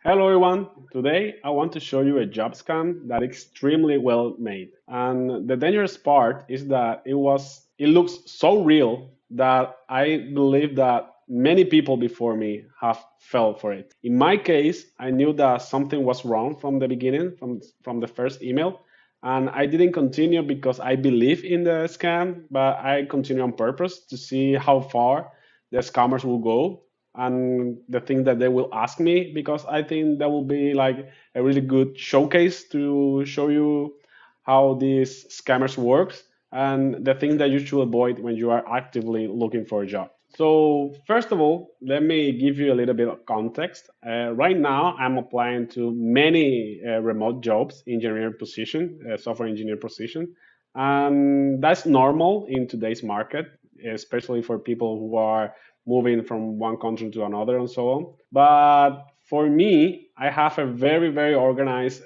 Hello everyone. Today I want to show you a job scam that is extremely well made. And the dangerous part is that it looks so real that I believe that many people before me have fell for it. In my case, I knew that something was wrong from the beginning, from the first email, and I didn't continue because I believe in the scam, but I continue on purpose to see how far the scammers will go and the thing that they will ask me because I think that will be like a really good showcase to show you how these scammers works and the things that you should avoid when you are actively looking for a job. So first of all, let me give you a little bit of context. Right now, I'm applying to many remote jobs, engineer position, software engineer position, and that's normal in today's market, especially for people who are moving from one country to another and so on. But for me, I have a very organized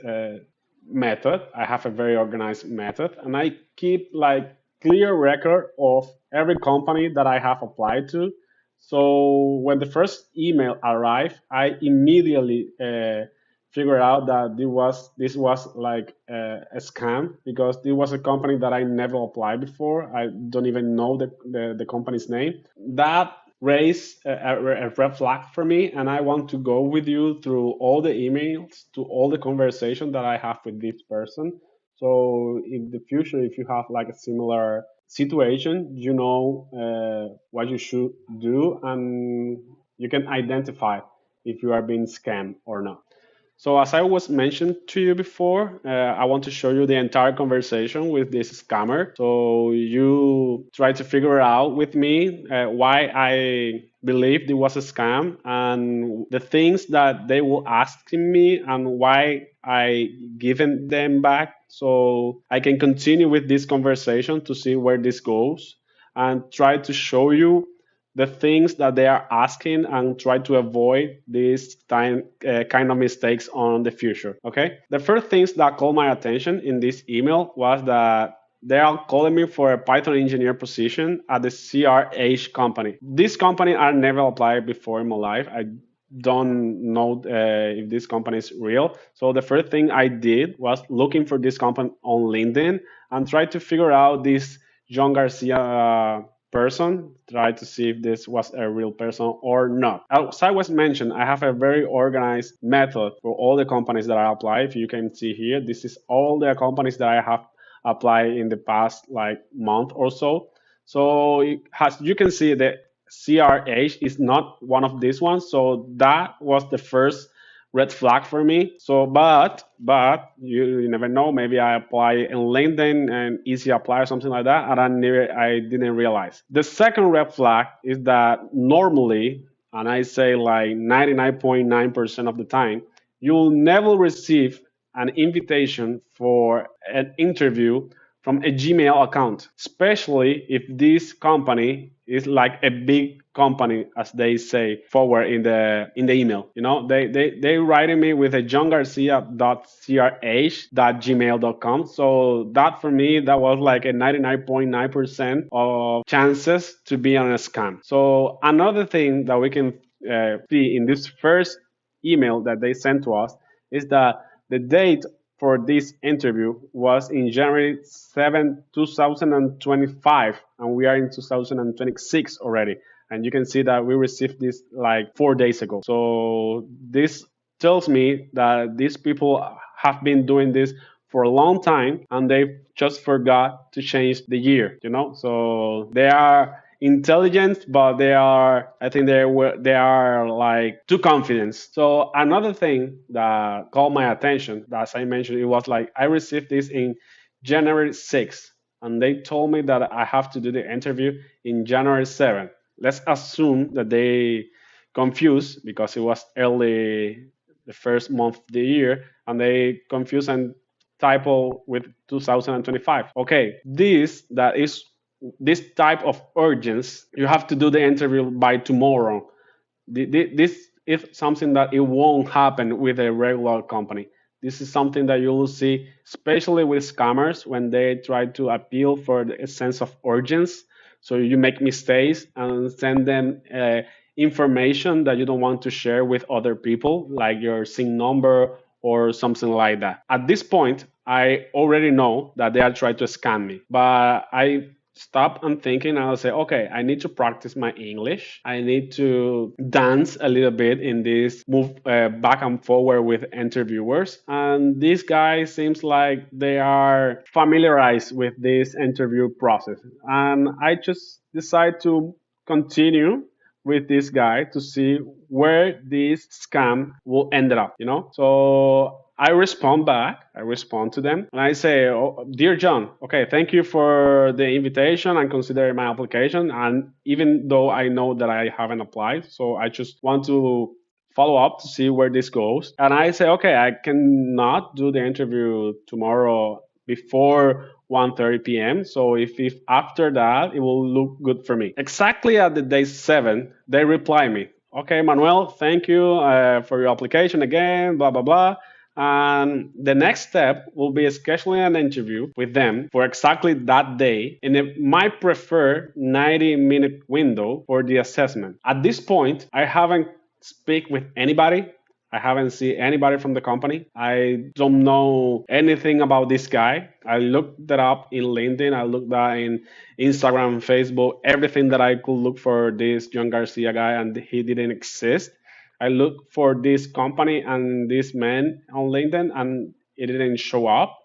method. I have a very organized method, and I keep like clear record of every company that I have applied to. So when the first email arrived, I immediately figured out that this was like a scam because it was a company that I never applied before. I don't even know the company's name. That raised a red flag for me, and I want to go with you through all the emails, to all the conversation that I have with this person. So in the future, if you have like a similar situation, you know what you should do, and you can identify if you are being scammed or not. So as I was mentioned to you before, I want to show you the entire conversation with this scammer. So you try to figure out with me why I believe it was a scam and the things that they will ask me and why I given them back. So I can continue with this conversation to see where this goes and try to show you the things that they are asking and try to avoid these kind of mistakes on the future. Okay. The first things that caught my attention in this email was that they are calling me for a Python engineer position at the CRH company. This company I never applied before in my life. I don't know if this company is real. So the first thing I did was looking for this company on LinkedIn and try to figure out this John Garcia person, try to see if this was a real person or not. As I was mentioned, I have a very organized method for all the companies that I apply. If you can see here, this is all the companies that I have applied in the past like month or so. So as you can see, the CRH is not one of these ones. So that was the first red flag for me. So, but you never know. Maybe I apply in LinkedIn and easy apply or something like that, and I didn't realize. The second red flag is that normally, and I say like 99.9% of the time, you'll never receive an invitation for an interview from a Gmail account, especially if this company is like a big company, as they say forward in the email. You know, they writing me with a johngarcia.crh@gmail.com. So that for me, that was like a 99.9% of chances to be on a scam. So another thing that we can see in this first email that they sent to us is that the date for this interview was in January 7, 2025, and we are in 2026 already. And you can see that we received this like 4 days ago. So this tells me that these people have been doing this for a long time and they just forgot to change the year, you know? So they are intelligent, but I think they are like too confident. So another thing that caught my attention, as I mentioned, it was like I received this in January 6th, and they told me that I have to do the interview in January 7th. Let's assume that they confused because it was early the first month of the year, and they confused and typo with 2025. Okay, this type of urgency, you have to do the interview by tomorrow. This is something that it won't happen with a regular company. This is something that you will see, especially with scammers, when they try to appeal for a sense of urgency. So you make mistakes and send them information that you don't want to share with other people, like your SIM number or something like that. At this point, I already know that they are trying to scam me, but I stop and thinking. I'll say, okay, I need to practice my English. I need to dance a little bit in this move back and forward with interviewers. And this guy seems like they are familiarized with this interview process. And I just decide to continue with this guy to see where this scam will end up. So I respond back. I respond to them and I say, oh, "Dear John, okay, thank you for the invitation and considering my application. And even though I know that I haven't applied, so I just want to follow up to see where this goes." And I say, "Okay, I cannot do the interview tomorrow before 1:30 p.m. So if after that, it will look good for me." Exactly at the day 7, they reply me, "Okay, Manuel, thank you for your application again, blah, blah, blah. And the next step will be scheduling an interview with them for exactly that day in my preferred 90-minute window for the assessment." At this point, I haven't speak with anybody. I haven't seen anybody from the company. I don't know anything about this guy. I looked that up in LinkedIn. I looked that in Instagram, Facebook, everything that I could look for this John Garcia guy, and he didn't exist. I looked for this company and this man on LinkedIn, and it didn't show up.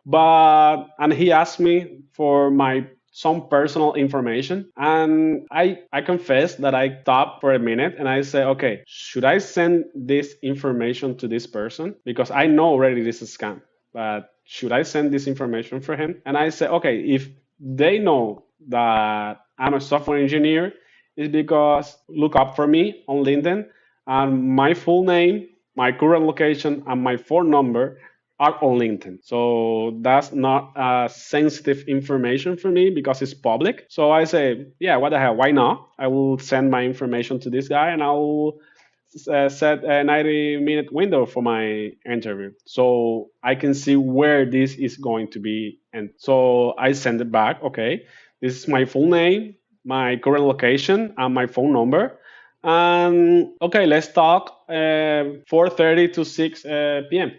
And he asked me for my some personal information, and I confess that I stopped for a minute and I say, okay, should I send this information to this person, because I know already this is a scam, but should I send this information for him? And I say, okay, if they know that I'm a software engineer, it's because look up for me on LinkedIn, and my full name, my current location, and my phone number are on LinkedIn. So that's not sensitive information for me because it's public. So I say, yeah, what the hell? Why not? I will send my information to this guy and I will set a 90-minute window for my interview so I can see where this is going to be. And so I send it back. Okay, this is my full name, my current location, and my phone number. And okay, let's talk 4:30 to 6 p.m.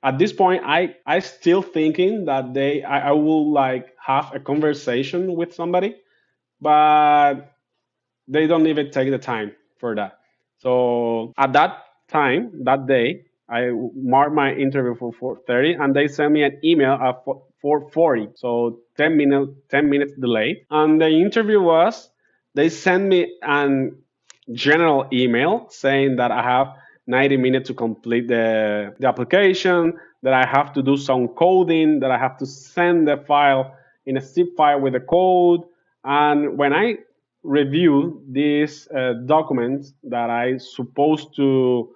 At this point, I still thinking that I will like have a conversation with somebody, but they don't even take the time for that. So at that time, that day, I marked my interview for 4:30, and they sent me an email at 4:40, so 10 minutes delayed. And the interview was, they sent me an general email saying that I have 90 minutes to complete the application, that I have to do some coding, that I have to send the file in a zip file with the code. And when I review these documents that I supposed to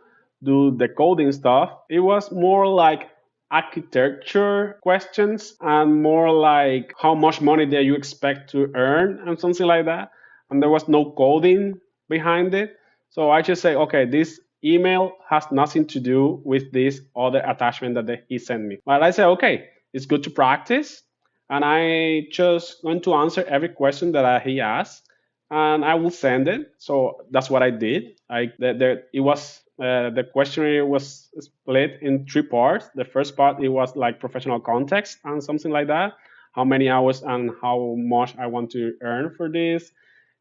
do the coding stuff, it was more like architecture questions and more like how much money do you expect to earn and something like that. And there was no coding behind it. So I just say, okay, this email has nothing to do with this other attachment that he sent me. But I say, okay, it's good to practice. And I just going to answer every question that he asked, and I will send it. So that's what I did. It was the questionnaire was split in 3 parts. The first part, it was like professional context and something like that. How many hours and how much I want to earn for this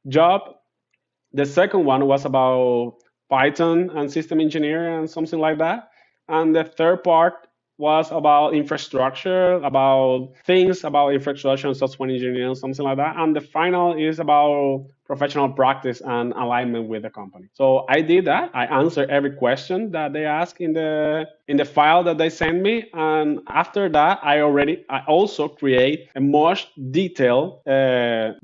job. The second one was about Python and system engineering and something like that. And the third part was about infrastructure, about things about infrastructure and software engineering, something like that. And the final is about professional practice and alignment with the company. So I did that. I answered every question that they asked in the file that they sent me. And after that, I also create a much detailed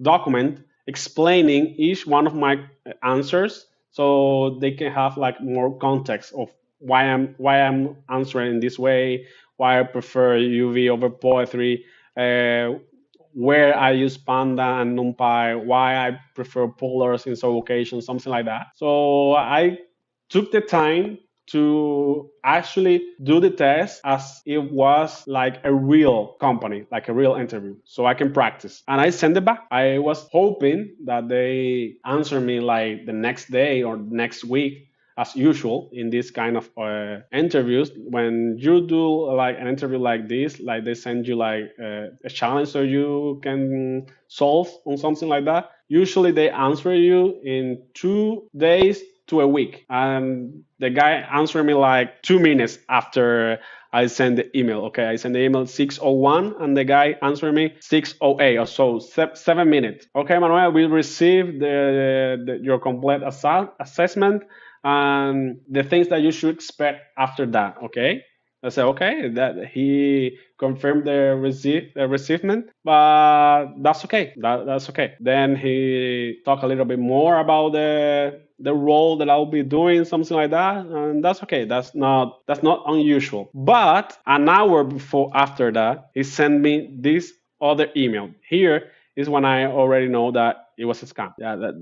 document explaining each one of my answers so they can have like more context of why I'm answering in this way, why I prefer UV over poetry, where I use Panda and NumPy, why I prefer polars in some occasions, something like that. So I took the time to actually do the test as it was like a real company, like a real interview, so I can practice. And I sent it back. I was hoping that they answer me like the next day or next week, as usual in this kind of interviews. When you do like an interview like this, like they send you like a challenge so you can solve on something like that, usually they answer you in 2 days to a week. And the guy answered me like 2 minutes after I sent the email. Okay, I sent the email 6:01 and the guy answered me 6:08 or so, 7 minutes. Okay, Manuel, we received your complete assessment and the things that you should expect after that. Okay, I said okay. That he confirmed the receivement, but that's okay. That's okay. Then he talked a little bit more about the role that I'll be doing, something like that, and that's okay. That's not unusual. But an hour before after that, he sent me this other email. Here is when I already know that it was a scam. Yeah, the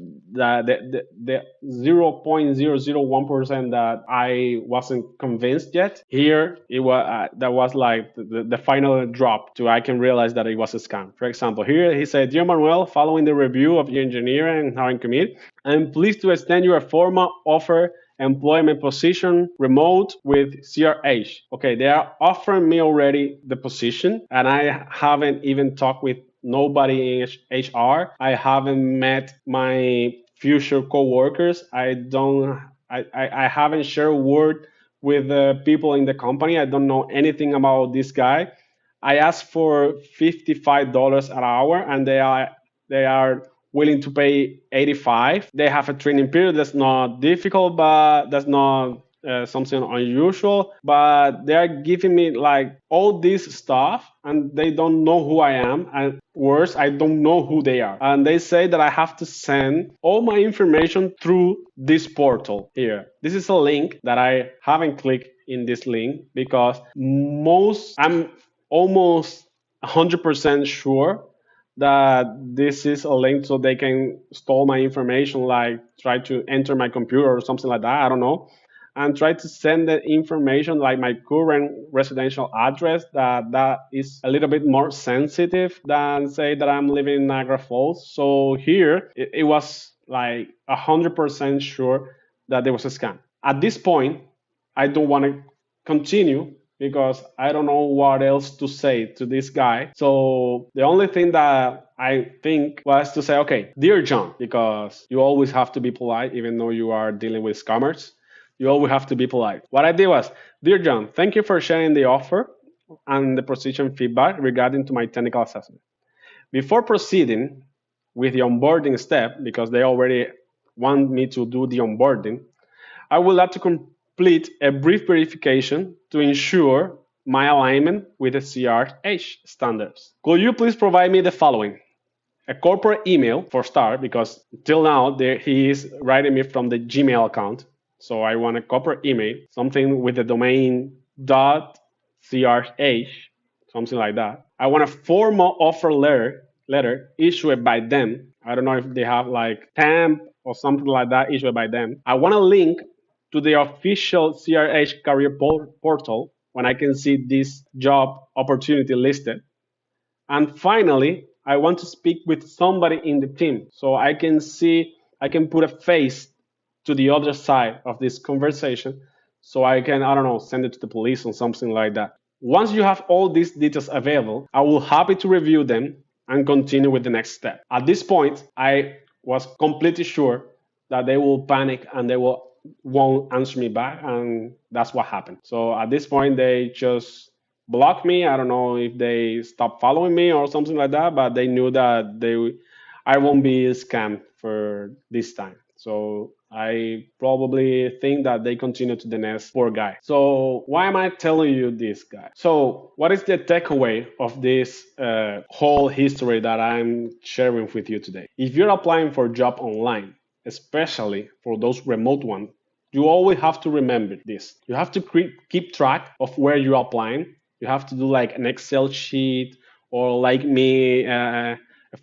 0.001% that I wasn't convinced yet. Here it was that was like the final drop to I can realize that it was a scam. For example, here he said, "Dear Manuel, following the review of your engineering and hiring commit, I'm pleased to extend you a formal offer employment position remote with CRH." Okay, they are offering me already the position, and I haven't even talked with nobody in HR. I haven't met my future coworkers. I haven't shared word with the people in the company. I don't know anything about this guy. I asked for $55 an hour, and they are willing to pay 85. They have a training period that's not difficult, but that's not something unusual. But they are giving me like all this stuff, and they don't know who I am, and worse, I don't know who they are. And they say that I have to send all my information through this portal here. This is a link that I haven't clicked in this link because I'm almost 100% sure that this is a link so they can store my information, like try to enter my computer or something like that. I don't know. And try to send the information like my current residential address, that is a little bit more sensitive than say that I'm living in Niagara Falls. So here it was like 100% sure that there was a scam. At this point, I don't want to continue because I don't know what else to say to this guy. So the only thing that I think was to say, okay, dear John, because you always have to be polite, even though you are dealing with scammers. You always have to be polite. What I did was, dear John, thank you for sharing the offer and the position feedback regarding to my technical assessment. Before proceeding with the onboarding step, because they already want me to do the onboarding, I would like to complete a brief verification to ensure my alignment with the CRH standards. Could you please provide me the following? A corporate email for start, because till now he is writing me from the Gmail account. So I want a corporate email, something with the domain .crh, something like that. I want a formal offer letter issued by them. I don't know if they have like stamp or something like that issued by them. I want a link to the official CRH career portal when I can see this job opportunity listed. And finally, I want to speak with somebody in the team so I can put a face to the other side of this conversation so I can, I don't know, send it to the police or something like that. Once you have all these details available, I will happy to review them and continue with the next step. At this point, I was completely sure that they will panic and they won't answer me back, and that's what happened. So at this point, they just blocked me. I don't know if they stopped following me or something like that, but they knew that I won't be scammed for this time. So I probably think that they continue to the next poor guy. So why am I telling you this, guy? So what is the takeaway of this whole history that I'm sharing with you today? If you're applying for a job online, especially for those remote ones, you always have to remember this. You have to keep track of where you're applying. You have to do like an Excel sheet, or like me, a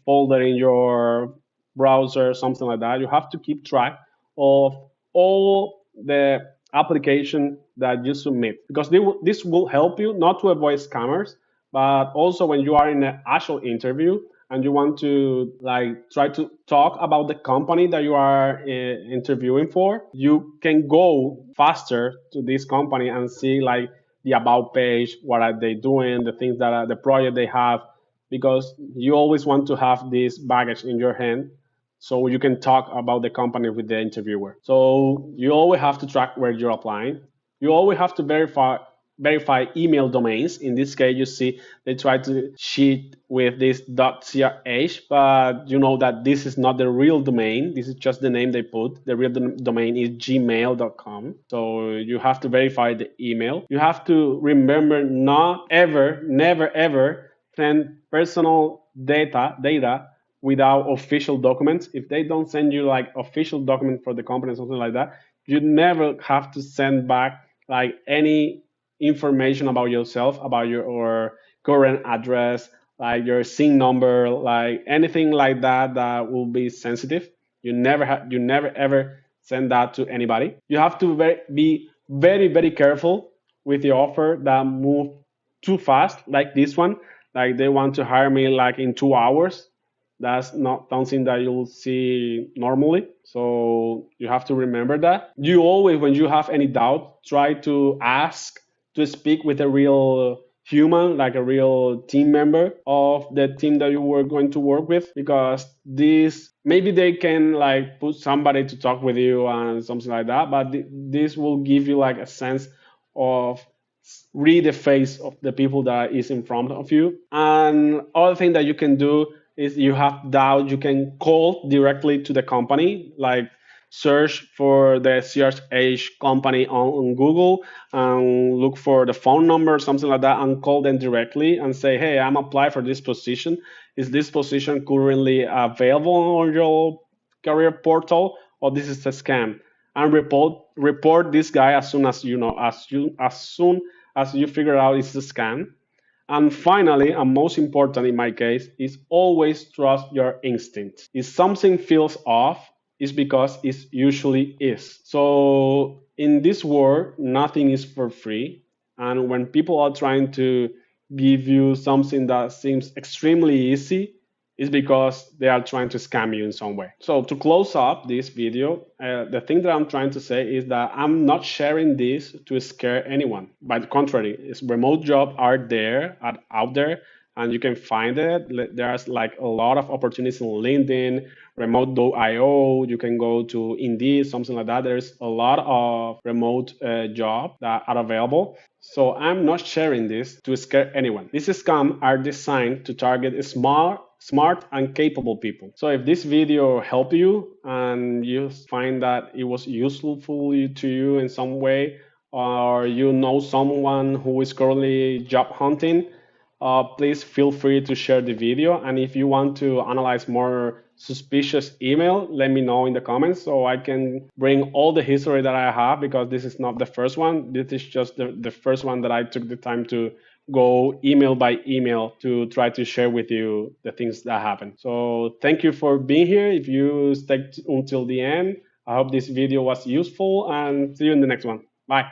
folder in your browser, something like that. You have to keep track of all the application that you submit, because this will help you not to avoid scammers, but also when you are in an actual interview and you want to like try to talk about the company that you are interviewing for, you can go faster to this company and see like the about page, what are they doing, the things that are the project they have, because you always want to have this baggage in your hand so you can talk about the company with the interviewer. So you always have to track where you're applying. You always have to verify email domains. In this case, you see they try to cheat with this .ch, but you know that this is not the real domain. This is just the name they put. The real domain is gmail.com. So you have to verify the email. You have to remember not ever, never ever send personal data without official documents. If they don't send you like official document for the company or something like that, you never have to send back like any information about yourself, about your current address, like your SIN number, like anything like that that will be sensitive. You never ever send that to anybody. You have to be very careful with the offer that move too fast, like this one. Like they want to hire me like in 2 hours. That's not something that you'll see normally. So you have to remember that. You always, when you have any doubt, try to ask to speak with a real human, like a real team member of the team that you were going to work with, because this maybe they can like put somebody to talk with you and something like that, but this will give you like a sense of read the face of the people that is in front of you. And other thing that you can do is you have doubt, you can call directly to the company, like search for the CRH company on Google and look for the phone number, something like that, and call them directly and say, hey, I'm applying for this position. Is this position currently available on your career portal, or this is a scam? And report this guy as soon as you know, as soon as you figure out it's a scam. And finally, and most important in my case, is always trust your instinct. If something feels off, it's because it usually is. So in this world, nothing is for free. And when people are trying to give you something that seems extremely easy, it's because they are trying to scam you in some way. So to close up this video, the thing that I'm trying to say is that I'm not sharing this to scare anyone. By the contrary, remote jobs are there, out there, and you can find it. There's like a lot of opportunities in LinkedIn, remote.io. You can go to Indeed, something like that. There's a lot of remote jobs that are available. So I'm not sharing this to scare anyone. These scams are designed to target smart and capable people. So if this video helped you and you find that it was useful to you in some way, or you know someone who is currently job hunting, please feel free to share the video. And if you want to analyze more suspicious email, let me know in the comments so I can bring all the history that I have, because this is not the first one. This is just the first one that I took the time to go email by email to try to share with you the things that happen. So thank you for being here. If you stayed until the end, I hope this video was useful, and see you in the next one.